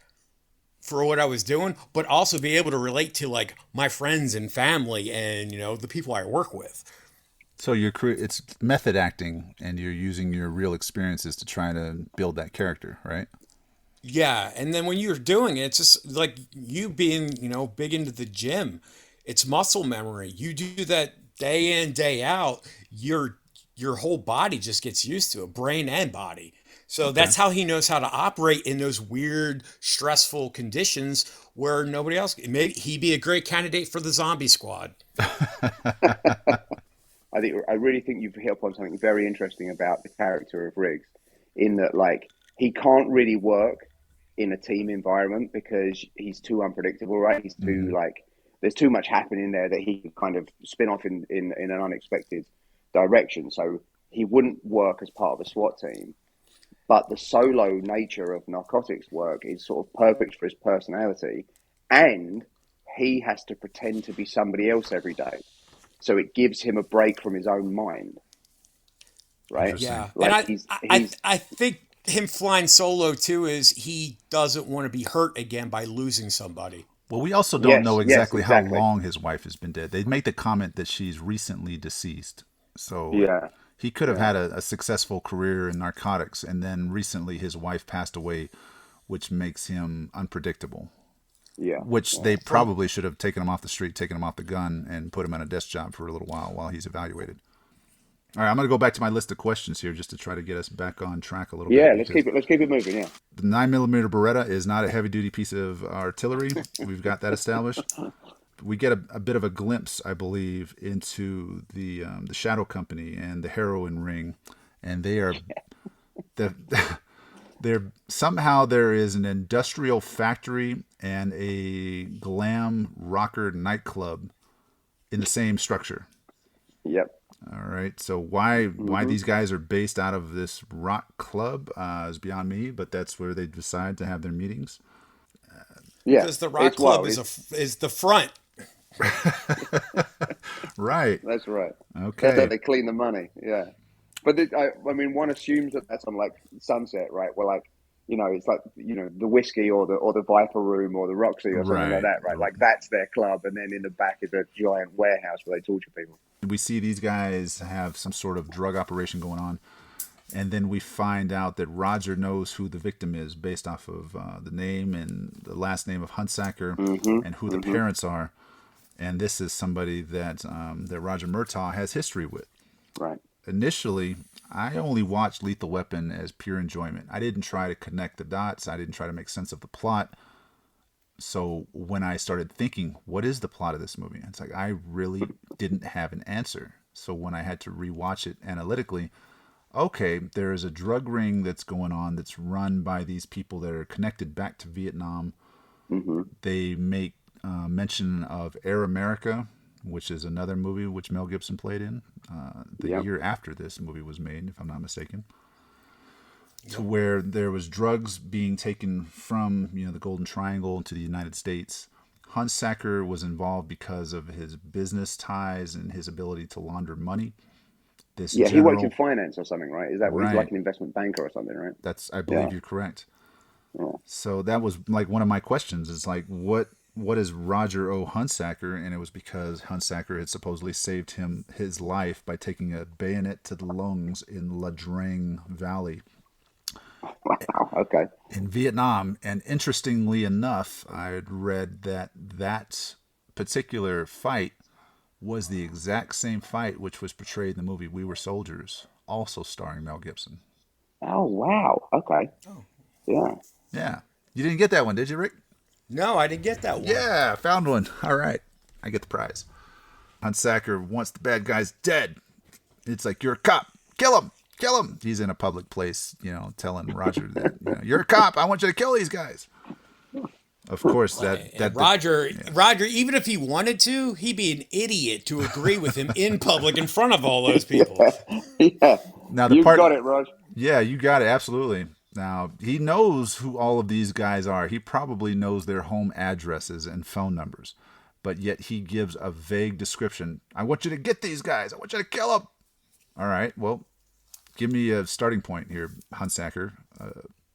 [SPEAKER 3] for what I was doing, but also be able to relate to like my friends and family and, the people I work with.
[SPEAKER 1] So it's method acting, and you're using your real experiences to try to build that character, right?
[SPEAKER 3] Yeah, and then when you're doing it, it's just like you being, big into the gym. It's muscle memory. You do that day in, day out, your whole body just gets used to it, brain and body. So
[SPEAKER 1] Okay.
[SPEAKER 3] that's how he knows how to operate in those weird, stressful conditions where nobody else. Maybe he'd be a great candidate for the zombie squad.
[SPEAKER 2] I really think you've hit upon something very interesting about the character of Riggs, in that like he can't really work in a team environment because he's too unpredictable, right? He's too like there's too much happening there that he can kind of spin off in an unexpected direction. So he wouldn't work as part of a SWAT team. But the solo nature of narcotics work is sort of perfect for his personality, and he has to pretend to be somebody else every day. So it gives him a break from his own mind, right?
[SPEAKER 3] Yeah,
[SPEAKER 2] Like
[SPEAKER 3] and
[SPEAKER 2] he's
[SPEAKER 3] I think him flying solo too is he doesn't want to be hurt again by losing somebody.
[SPEAKER 1] Well, we also don't know exactly how
[SPEAKER 2] exactly.
[SPEAKER 1] long his wife has been dead. They make the comment that she's recently deceased. So
[SPEAKER 2] Yeah.
[SPEAKER 1] he could have had a successful career in narcotics, and then recently his wife passed away, which makes him unpredictable.
[SPEAKER 2] Yeah.
[SPEAKER 1] Which they probably should have taken him off the street, taken him off the gun, and put him on a desk job for a little while he's evaluated. All right, I'm going to go back to my list of questions here just to try to get us back on track a little bit.
[SPEAKER 2] Yeah, let's keep it moving. Yeah.
[SPEAKER 1] The 9mm Beretta is not a heavy-duty piece of artillery. We've got that established. We get a bit of a glimpse, I believe, into the Shadow Company and the heroin ring, and they're somehow there is an industrial factory and a glam rocker nightclub in the same structure.
[SPEAKER 2] Yep.
[SPEAKER 1] All right. So why these guys are based out of this rock club is beyond me, but that's where they decide to have their meetings.
[SPEAKER 2] Yeah.
[SPEAKER 3] Because the rock club is the front.
[SPEAKER 1] Right.
[SPEAKER 2] That's right.
[SPEAKER 1] Okay.
[SPEAKER 2] That's how they clean the money. Yeah. But I mean, one assumes that that's on like Sunset, right? Where like, it's like, the whiskey or the Viper Room or the Roxy or something like that, right? Like that's their club. And then in the back is a giant warehouse where they torture people.
[SPEAKER 1] We see these guys have some sort of drug operation going on. And then we find out that Roger knows who the victim is based off of the name and the last name of Huntsacker and who the parents are. And this is somebody that Roger Murtaugh has history with.
[SPEAKER 2] Right.
[SPEAKER 1] Initially, I only watched Lethal Weapon as pure enjoyment. I didn't try to connect the dots. I didn't try to make sense of the plot. So when I started thinking, what is the plot of this movie? It's like I really didn't have an answer. So when I had to rewatch it analytically, okay, there is a drug ring that's going on that's run by these people that are connected back to Vietnam. They make mention of Air America, which is another movie which Mel Gibson played in the year after this movie was made, if I'm not mistaken, to where there was drugs being taken from the Golden Triangle to the United States. Huntsacker was involved because of his business ties and his ability to launder money.
[SPEAKER 2] He worked in finance or something, right? Is that what
[SPEAKER 1] Right.
[SPEAKER 2] he's like an investment banker or something, right?
[SPEAKER 1] I believe you're correct. So that was like one of my questions. Is like, what is Roger O. Huntsacker? And it was because Huntsacker had supposedly saved his life by taking a bayonet to the lungs in La Drang Valley.
[SPEAKER 2] Wow. Okay.
[SPEAKER 1] In Vietnam. And interestingly enough, I had read that particular fight was the exact same fight which was portrayed in the movie We Were Soldiers, also starring Mel Gibson.
[SPEAKER 2] Oh, wow. Okay. Oh. Yeah.
[SPEAKER 1] Yeah. You didn't get that one, did you, Rick?
[SPEAKER 3] No, I didn't get that one.
[SPEAKER 1] Yeah, I found one. All right. I get the prize. Huntsacker wants the bad guys dead. It's like, you're a cop. Kill him. Kill him. He's in a public place, telling Roger that, you're a cop. I want you to kill these guys. Of course, that
[SPEAKER 3] Roger, even if he wanted to, he'd be an idiot to agree with him in public in front of all those people.
[SPEAKER 2] Yeah.
[SPEAKER 1] Now
[SPEAKER 2] You got it, Raj.
[SPEAKER 1] Yeah, you got it. Absolutely. Now, he knows who all of these guys are. He probably knows their home addresses and phone numbers, but yet he gives a vague description. I want you to get these guys. I want you to kill them. All right. Well, give me a starting point here, Huntsacker.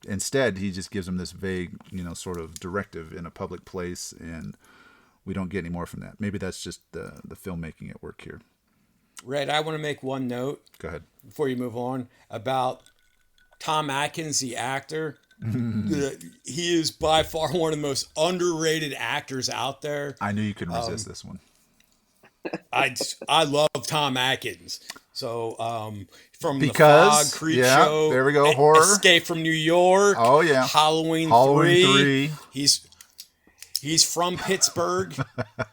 [SPEAKER 1] Instead, he just gives him this vague, sort of directive in a public place, and we don't get any more from that. Maybe that's just the filmmaking at work here.
[SPEAKER 3] Red, I want to make one note.
[SPEAKER 1] Go ahead.
[SPEAKER 3] Before you move on, about Tom Atkins, the actor. He is by far one of the most underrated actors out there.
[SPEAKER 1] I knew you couldn't resist this one.
[SPEAKER 3] I love Tom Atkins. So from
[SPEAKER 1] because,
[SPEAKER 3] the Fog, Creep Show,
[SPEAKER 1] there we go, horror,
[SPEAKER 3] Escape from New York.
[SPEAKER 1] Oh yeah,
[SPEAKER 3] Halloween 3. He's from Pittsburgh,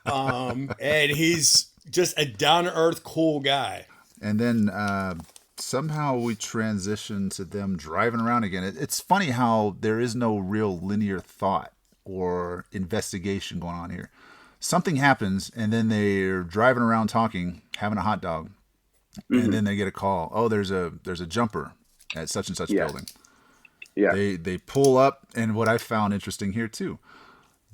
[SPEAKER 3] and he's just a down to earth, cool guy.
[SPEAKER 1] And then somehow we transition to them driving around again. It's funny how there is no real linear thought or investigation going on here. Something happens, and then they're driving around talking, having a hot dog, and then they get a call. Oh, there's a jumper at such and such building. Yeah. They pull up, and what I found interesting here too,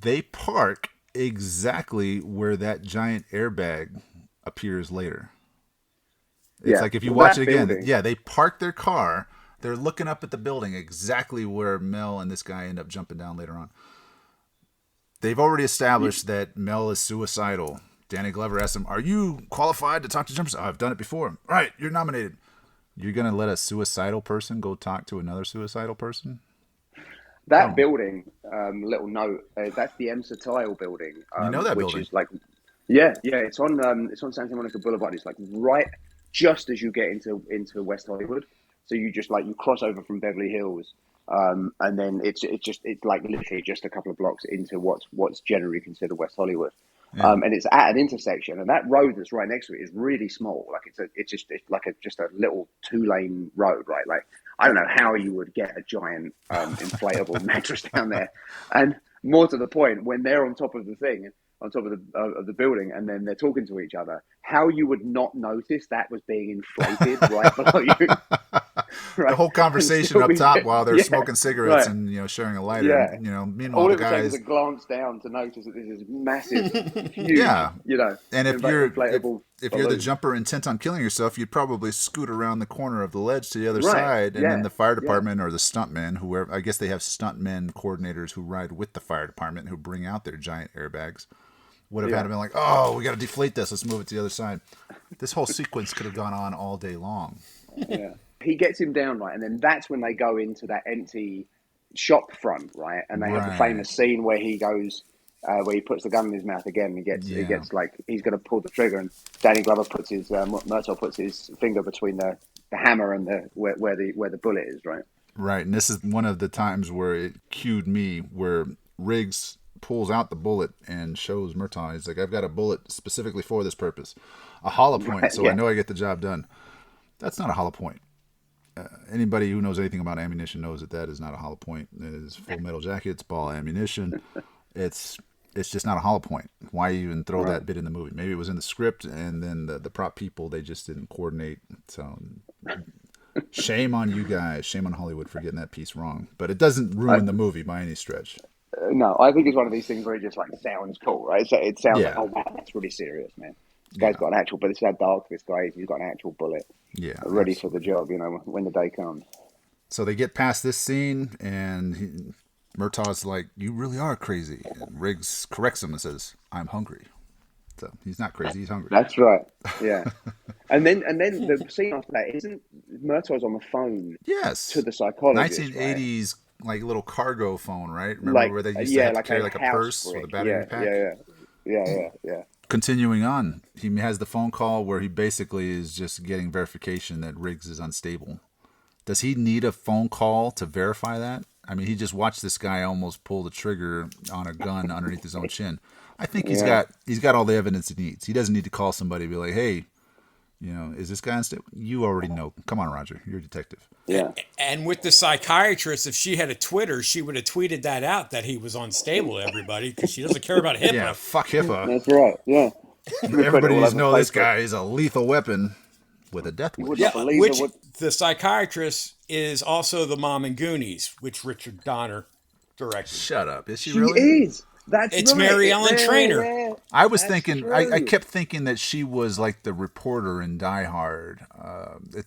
[SPEAKER 1] they park exactly where that giant airbag appears later. It's like if you watch it again, they park their car. They're looking up at the building exactly where Mel and this guy end up jumping down later on. They've already established that Mel is suicidal. Danny Glover asks him, "Are you qualified to talk to jumpers?" "Oh, I've done it before." "Right, you're nominated." You're going to let a suicidal person go talk to another suicidal person?
[SPEAKER 2] That building, little note, that's the Emsa Tile building.
[SPEAKER 1] You know that
[SPEAKER 2] which
[SPEAKER 1] building?
[SPEAKER 2] Is like, it's on Santa Monica Boulevard. It's like right just as you get into West Hollywood. So you just you cross over from Beverly Hills. And then it's like literally just a couple of blocks into what's generally considered West Hollywood, and it's at an intersection, and that road that's right next to it is really small. Like it's just a little 2-lane road, right? Like I don't know how you would get a giant inflatable mattress down there, and more to the point, when they're on top of the thing, on top of the building, and then they're talking to each other, how you would not notice that was being inflated right below you. Right.
[SPEAKER 1] The whole conversation up top while they're smoking cigarettes and sharing a lighter.
[SPEAKER 2] Yeah.
[SPEAKER 1] Meanwhile
[SPEAKER 2] all
[SPEAKER 1] the
[SPEAKER 2] of a sudden
[SPEAKER 1] guys
[SPEAKER 2] is a glance down to notice that this is massive, huge.
[SPEAKER 1] And if you're
[SPEAKER 2] balloon.
[SPEAKER 1] the jumper intent on killing yourself, you'd probably scoot around the corner of the ledge to the other side, and then the fire department or the stuntmen, whoever, I guess they have stuntmen coordinators who ride with the fire department who bring out their giant airbags. Would have had to been like, "Oh, we got to deflate this. Let's move it to the other side." This whole sequence could have gone on all day long.
[SPEAKER 2] Yeah. He gets him down, right? And then that's when they go into that empty shop front, right? And they have the famous scene where he goes, where he puts the gun in his mouth again. And he gets like, he's going to pull the trigger, and Danny Glover puts his, Murtaugh puts his finger between the hammer and where the bullet is, right?
[SPEAKER 1] Right. And this is one of the times where it cued me, where Riggs pulls out the bullet and shows Murtaugh. He's like, "I've got a bullet specifically for this purpose. A hollow point, so I know I get the job done." That's not a hollow point. Anybody who knows anything about ammunition knows that is not a hollow point. It is full metal jackets, ball ammunition. It's just not a hollow point. Why even throw that bit in the movie? Maybe it was in the script, and then the prop people, they just didn't coordinate. So shame on you guys. Shame on Hollywood for getting that piece wrong. But it doesn't ruin the movie by any stretch.
[SPEAKER 2] No, I think it's one of these things where it just sounds cool, right? So it sounds like, oh wow, that's really serious, man. This guy's got an actual, but it's how dark this guy is. He's got an actual bullet. Yeah, ready for the job. When the day comes.
[SPEAKER 1] So they get past this scene, and Murtaugh's like, "You really are crazy." And Riggs corrects him and says, "I'm hungry." So he's not crazy; he's hungry.
[SPEAKER 2] That's right. Yeah. and then the scene after that, isn't Murtaugh's on the phone?
[SPEAKER 1] Yes.
[SPEAKER 2] To the psychologist.
[SPEAKER 1] 1980s, like little cargo phone, right? Remember where they used to have to carry like a purse with a battery pack? Yeah. Continuing on, he has the phone call where he basically is just getting verification that Riggs is unstable. Does he need a phone call to verify that? I mean, he just watched this guy almost pull the trigger on a gun underneath his own chin. I think he's got all the evidence he needs. He doesn't need to call somebody and be like, "Hey, is this guy unstable?" You already know. Come on, Roger. You're a detective.
[SPEAKER 2] Yeah.
[SPEAKER 3] And with the psychiatrist, if she had a Twitter, she would have tweeted that out, that he was unstable to everybody, because she doesn't care about HIPAA.
[SPEAKER 1] Yeah, fuck HIPAA.
[SPEAKER 2] That's right. Yeah.
[SPEAKER 1] Everybody needs to know this guy is a lethal weapon with a death wish.
[SPEAKER 3] Which the psychiatrist is also the mom in Goonies, which Richard Donner directed.
[SPEAKER 1] Shut up. Is she really?
[SPEAKER 2] She is.
[SPEAKER 3] It's
[SPEAKER 2] right.
[SPEAKER 3] Mary Ellen Trainor.
[SPEAKER 2] Yeah.
[SPEAKER 1] I was
[SPEAKER 2] That's
[SPEAKER 1] thinking, I
[SPEAKER 2] true.
[SPEAKER 1] kept thinking that she was like the reporter in Die Hard.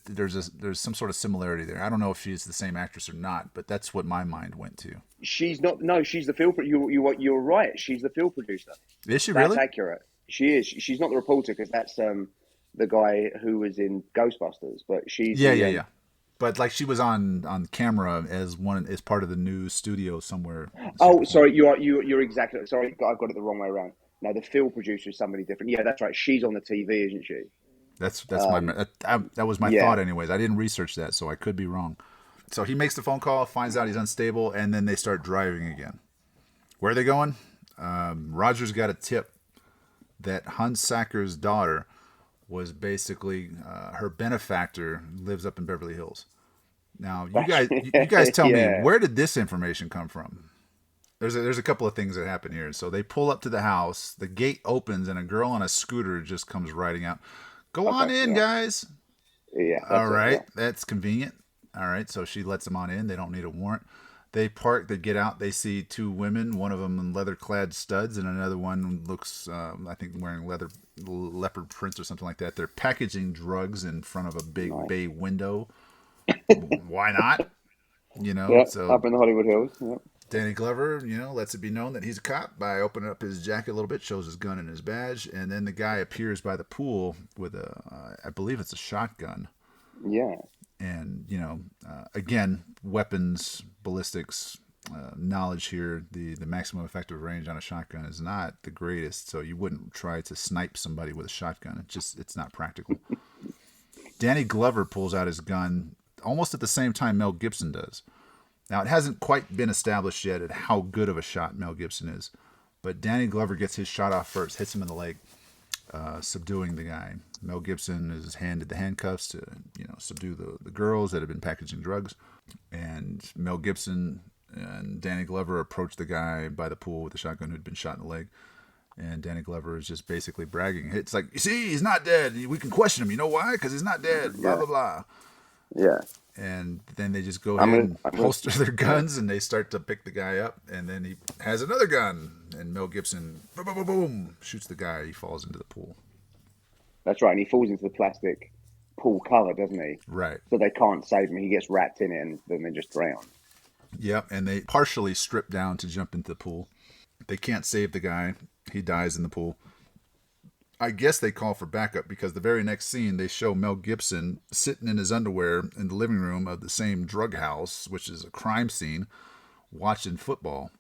[SPEAKER 1] There's some sort of similarity there. I don't know if she's the same actress or not, but that's what my mind went to.
[SPEAKER 2] She's not. No, she's the film. You're right. She's the film producer.
[SPEAKER 1] Is she
[SPEAKER 2] That's
[SPEAKER 1] really?
[SPEAKER 2] accurate. She is. She's not the reporter because that's the guy who was in Ghostbusters. But she's
[SPEAKER 1] Yeah. But like she was on camera as part of the news studio somewhere.
[SPEAKER 2] Oh, sorry. You're exactly sorry. I got it the wrong way around. No, the film producer is somebody different. Yeah, that's right. She's on the TV, isn't she?
[SPEAKER 1] That's that was my thought anyways. I didn't research that, so I could be wrong. So he makes the phone call, finds out he's unstable, and then they start driving again. Where are they going? Roger's got a tip that Hunsacker's daughter was basically her benefactor lives up in Beverly Hills. Now, you guys tell me, where did this information come from? There's a couple of things that happen here. So they pull up to the house, the gate opens, and a girl on a scooter just comes riding out. Go on in, guys.
[SPEAKER 2] Yeah.
[SPEAKER 1] All right, that's convenient. All right, so she lets them on in. They don't need a warrant. They park, they get out, they see two women, one of them in leather-clad studs, and another one looks, I think, wearing leopard prints or something like that. They're packaging drugs in front of a big bay window. Why not? So
[SPEAKER 2] up in the Hollywood Hills. Yep.
[SPEAKER 1] Danny Glover, lets it be known that he's a cop by opening up his jacket a little bit, shows his gun and his badge, and then the guy appears by the pool with I believe it's a shotgun.
[SPEAKER 2] Yeah.
[SPEAKER 1] And, again, weapons, ballistics, knowledge here, the maximum effective range on a shotgun is not the greatest, so you wouldn't try to snipe somebody with a shotgun. It's not practical. Danny Glover pulls out his gun almost at the same time Mel Gibson does. Now, it hasn't quite been established yet at how good of a shot Mel Gibson is, but Danny Glover gets his shot off first, hits him in the leg, subduing the guy. Mel Gibson is handed the handcuffs to, subdue the girls that have been packaging drugs. And Mel Gibson and Danny Glover approach the guy by the pool with the shotgun who'd been shot in the leg. And Danny Glover is just basically bragging. It's like, you see, he's not dead. We can question him. You know why? Because he's not dead. Blah, blah, blah.
[SPEAKER 2] Yeah.
[SPEAKER 1] And then they just go ahead and holster their guns, and they start to pick the guy up. And then he has another gun. And Mel Gibson, boom, boom, boom, boom, shoots the guy. He falls into the pool.
[SPEAKER 2] That's right. And he falls into the plastic pool cover, doesn't he?
[SPEAKER 1] Right.
[SPEAKER 2] So they can't save him. He gets wrapped in it, and then they just drown.
[SPEAKER 1] Yep. And they partially strip down to jump into the pool. They can't save the guy. He dies in the pool. I guess they call for backup because the very next scene they show Mel Gibson sitting in his underwear in the living room of the same drug house, which is a crime scene, watching football.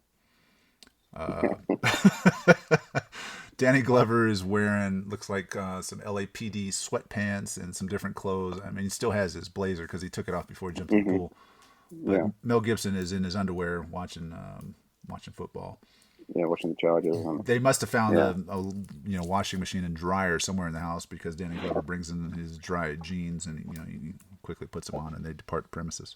[SPEAKER 1] Danny Glover is wearing, looks like some LAPD sweatpants and some different clothes. I mean, he still has his blazer because he took it off before he jumped in the pool. But Mel Gibson is in his underwear watching football.
[SPEAKER 2] Yeah, watching the Chargers.
[SPEAKER 1] They must have found a washing machine and dryer somewhere in the house because Danny Glover brings in his dry jeans and he quickly puts them on and they depart the premises.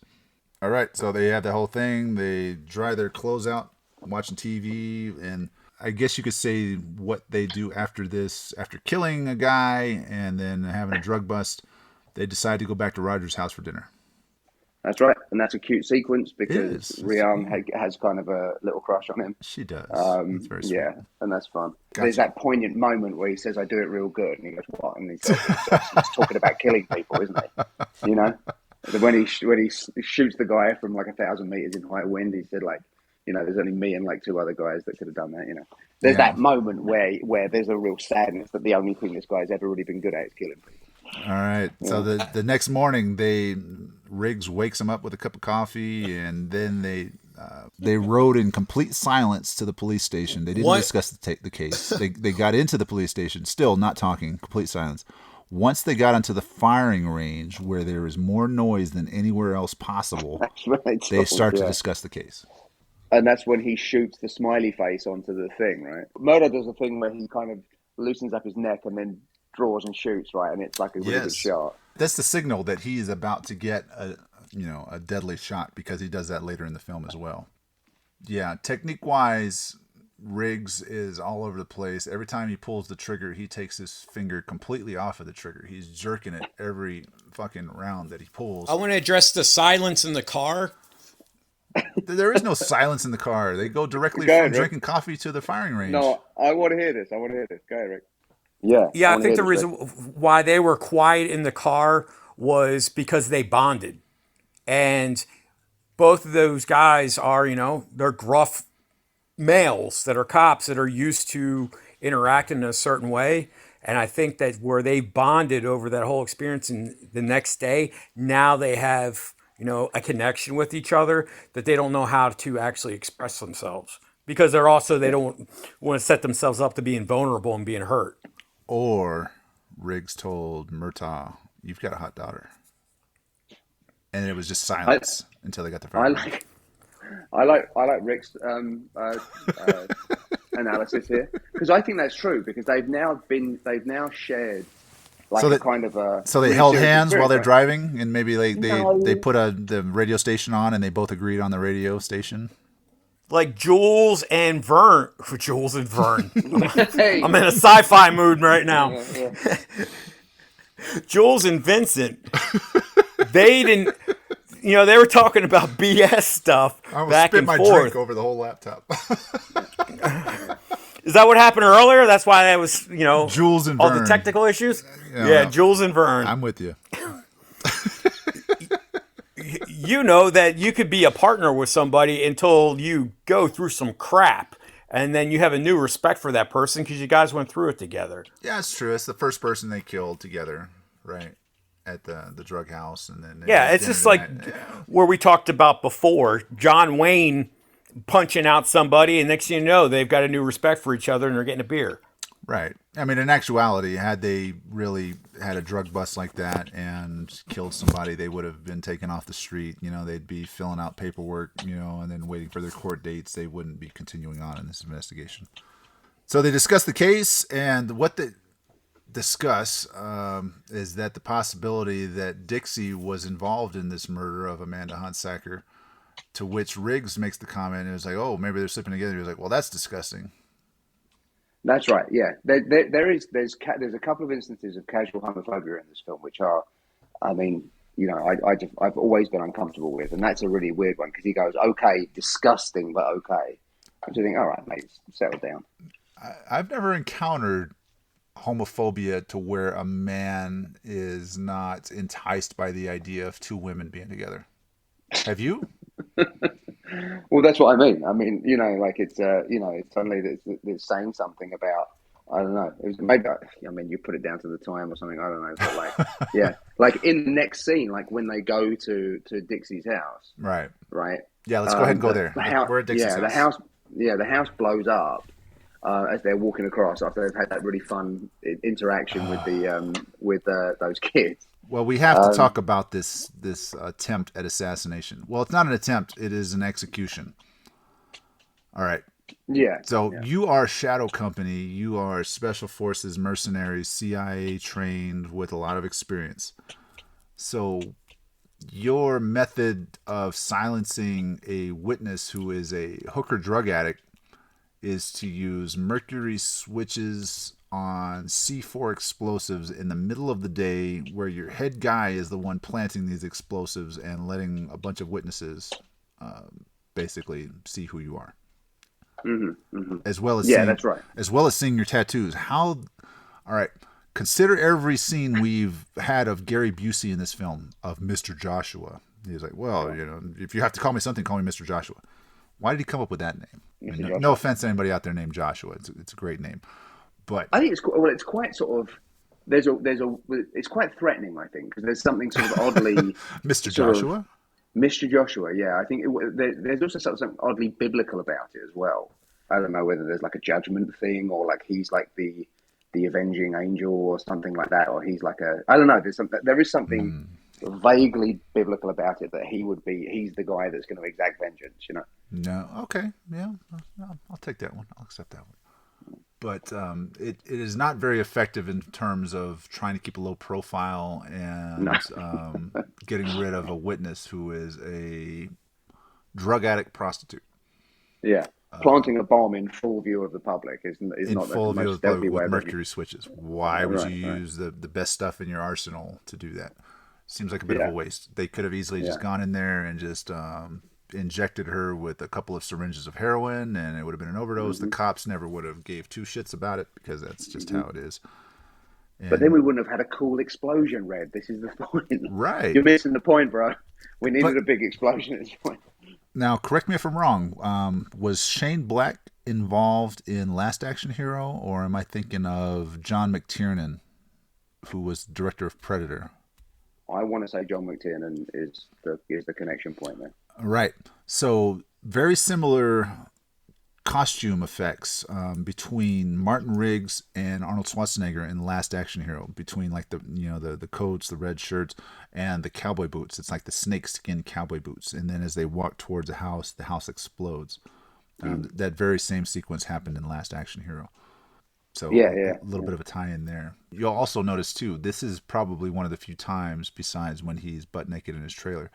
[SPEAKER 1] All right, so they have the whole thing. They dry their clothes out, watching TV, and I guess you could say what they do after this, after killing a guy and then having a drug bust, they decide to go back to Roger's house for dinner.
[SPEAKER 2] That's right, and that's a cute sequence because Rihanna has kind of a little crush on him.
[SPEAKER 1] She does. It's very sweet.
[SPEAKER 2] Yeah, and that's fun.
[SPEAKER 1] Gotcha.
[SPEAKER 2] There's that poignant moment where he says, "I do it real good," and he goes, "What?" And he's talking about killing people, isn't he? When he shoots the guy from like 1,000 meters in high wind, he said, like, there's only me and like two other guys that could have done that. There's that moment where there's a real sadness that the only thing this guy's ever really been good at is killing people.
[SPEAKER 1] All right. So the next morning, Riggs wakes him up with a cup of coffee, and then they rode in complete silence to the police station. They didn't discuss the case. They got into the police station, still not talking, complete silence. Once they got onto the firing range, where there is more noise than anywhere else possible, they start to discuss the case.
[SPEAKER 2] And that's when he shoots the smiley face onto the thing, right? Murder does a thing where he kind of loosens up his neck and then draws and shoots, right? And it's like a really good shot.
[SPEAKER 1] That's the signal that he is about to get a deadly shot because he does that later in the film as well. Yeah, technique-wise, Riggs is all over the place. Every time he pulls the trigger, he takes his finger completely off of the trigger. He's jerking it every fucking round that he pulls.
[SPEAKER 3] I want to address the silence in the car.
[SPEAKER 1] There is no silence in the car. They go directly
[SPEAKER 2] Go
[SPEAKER 1] from
[SPEAKER 2] ahead, Rick.
[SPEAKER 1] drinking coffee to the firing range.
[SPEAKER 2] No, I want to hear this. Go ahead, Rick. Yeah.
[SPEAKER 3] Yeah, I think the
[SPEAKER 2] this,
[SPEAKER 3] reason why they were quiet in the car was because they bonded. And both of those guys are, they're gruff males that are cops that are used to interacting in a certain way. And I think that where they bonded over that whole experience and the next day, now they have, a connection with each other that they don't know how to actually express themselves. Because they don't want to set themselves up to being vulnerable and being hurt.
[SPEAKER 1] Or Riggs told Murtaugh, "You've got a hot daughter," and it was just silence until they got the phone.
[SPEAKER 2] I like Rick's analysis here, because I think that's true, because they've now shared like a kind of a.
[SPEAKER 1] So they
[SPEAKER 2] really
[SPEAKER 1] held
[SPEAKER 2] serious
[SPEAKER 1] hands while they're
[SPEAKER 2] experience,
[SPEAKER 1] driving, and maybe they put the radio station on, and they both agreed on the radio station.
[SPEAKER 3] Like Jules and Vern. Jules and Vern.
[SPEAKER 2] Hey.
[SPEAKER 3] I'm in a sci-fi mood right now.
[SPEAKER 2] Yeah.
[SPEAKER 3] Jules and Vincent. They didn't. They were talking about BS stuff back and
[SPEAKER 1] my
[SPEAKER 3] forth.
[SPEAKER 1] drink over the whole laptop.
[SPEAKER 3] Is that what happened earlier? That's why that was,
[SPEAKER 1] Jules and
[SPEAKER 3] all
[SPEAKER 1] Vern.
[SPEAKER 3] the technical issues.
[SPEAKER 1] Yeah,
[SPEAKER 3] Jules and Vern.
[SPEAKER 1] I'm with you.
[SPEAKER 3] That you could be a partner with somebody until you go through some crap, and then you have a new respect for that person because you guys went through it together.
[SPEAKER 1] Yeah, it's true. It's the first person they killed together, right? At the drug house, and then
[SPEAKER 3] it's just like where we talked about before, John Wayne punching out somebody, and next thing you know, they've got a new respect for each other, and they're getting a beer.
[SPEAKER 1] Right. I mean, in actuality, had they really had a drug bust like that and killed somebody, they would have been taken off the street. They'd be filling out paperwork, and then waiting for their court dates. They wouldn't be continuing on in this investigation. So they discuss the case, and what they discuss is that the possibility that Dixie was involved in this murder of Amanda Huntsacker, to which Riggs makes the comment, and was like, "Oh, maybe they're sleeping together." He was like, "Well, that's disgusting."
[SPEAKER 2] That's right. Yeah, there's a couple of instances of casual homophobia in this film, which are, I mean, I've always been uncomfortable with, and that's a really weird one, because he goes, "Okay, disgusting, but okay." I just think, all right, mate, settle down.
[SPEAKER 1] I've never encountered homophobia to where a man is not enticed by the idea of two women being together. Have you?
[SPEAKER 2] Well, that's what I mean. I mean, it's it's suddenly it's saying something about, I don't know. It was maybe, you put it down to the time or something. I don't know, but yeah, like in the next scene, like when they go to Dixie's house, right?
[SPEAKER 1] Yeah, let's go ahead and go there. We're at Dixie's house.
[SPEAKER 2] The house blows up as they're walking across after they've had that really fun interaction with those kids.
[SPEAKER 1] Well, we have to talk about this attempt at assassination. Well, it's not an attempt; it is an execution. All right.
[SPEAKER 2] Yeah.
[SPEAKER 1] So you are Shadow Company. You are Special Forces mercenaries, CIA trained with a lot of experience. So your method of silencing a witness who is a hooker drug addict is to use mercury switches on C4 explosives in the middle of the day, where your head guy is the one planting these explosives and letting a bunch of witnesses basically see who you are. As well as
[SPEAKER 2] that's right.
[SPEAKER 1] As well as seeing your tattoos. All right. Consider every scene we've had of Gary Busey in this film of Mr. Joshua. He's like, well, if you have to call me something, call me Mr. Joshua. Why did he come up with that name? No offense to anybody out there named Joshua. It's a great name. But
[SPEAKER 2] I think it's quite sort of, it's quite threatening, I think, because there's something sort of oddly
[SPEAKER 1] Mr. Joshua?
[SPEAKER 2] Mr. Joshua, yeah. I think there's also something oddly biblical about it as well. I don't know whether there's like a judgment thing, or like he's like the avenging angel or something like that, or he's like I don't know. There is something vaguely biblical about it, that he's the guy that's going to exact vengeance,
[SPEAKER 1] No, okay, yeah, I'll take that one. I'll accept that one. But it is not very effective in terms of trying to keep a low profile and getting rid of a witness who is a drug addict prostitute.
[SPEAKER 2] Yeah, planting a bomb in full view of the public is not the most stealthy way.
[SPEAKER 1] With mercury switches. Why would you use the best stuff in your arsenal to do that? Seems like a bit of a waste. They could have easily just gone in there and just injected her with a couple of syringes of heroin, and it would have been an overdose. The cops never would have gave two shits about it because that's just how it is. And,
[SPEAKER 2] but then we wouldn't have had a cool explosion, Red. This is the point.
[SPEAKER 1] Right.
[SPEAKER 2] You're missing the point, bro. We needed a big explosion at this point.
[SPEAKER 1] Now, correct me if I'm wrong. Was Shane Black involved in Last Action Hero, or am I thinking of John McTiernan, who was director of Predator?
[SPEAKER 2] I want to say John McTiernan is the connection point there.
[SPEAKER 1] Right. So very similar costume effects between Martin Riggs and Arnold Schwarzenegger in Last Action Hero. Between like the coats, the red shirts, and the cowboy boots. It's like the snakeskin cowboy boots. And then as they walk towards the house explodes. That very same sequence happened in Last Action Hero. So a little bit of a tie-in there. You'll also notice, too, this is probably one of the few times, besides when he's butt naked in his trailer,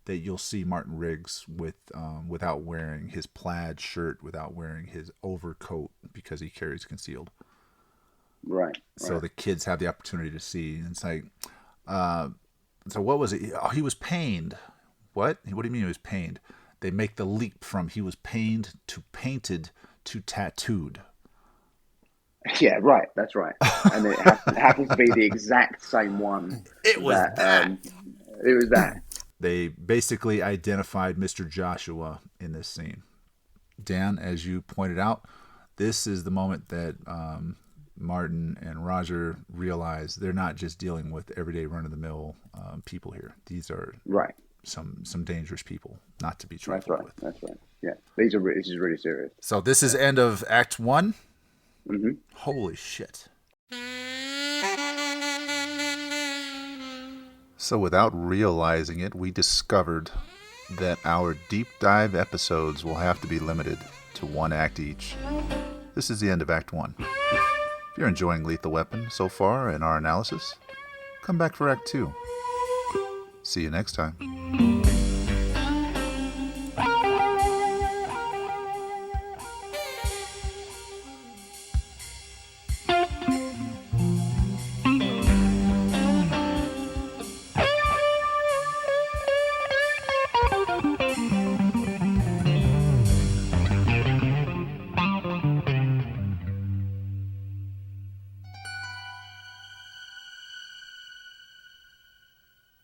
[SPEAKER 1] that you'll see Martin Riggs without wearing his plaid shirt, without wearing his overcoat, because he carries concealed.
[SPEAKER 2] Right.
[SPEAKER 1] So the kids have the opportunity to see. And it's like, so what was it? Oh, he was pained. What? What do you mean he was pained? They make the leap from he was pained to painted to tattooed.
[SPEAKER 2] Yeah, right. That's right. And it happens to be the exact same one.
[SPEAKER 1] It was that.
[SPEAKER 2] It was that.
[SPEAKER 1] They basically identified Mr. Joshua in this scene. Dan, as you pointed out, this is the moment that Martin and Roger realize they're not just dealing with everyday run-of-the-mill people here. These are some dangerous people not to be trifled with.
[SPEAKER 2] That's right. Yeah, this is really serious.
[SPEAKER 1] So this is end of Act 1.
[SPEAKER 2] Mm-hmm.
[SPEAKER 1] Holy shit. So without realizing it, we discovered that our deep dive episodes will have to be limited to 1 act each. This is the end of Act 1. If you're enjoying Lethal Weapon so far in our analysis, come back for Act 2. See you next time.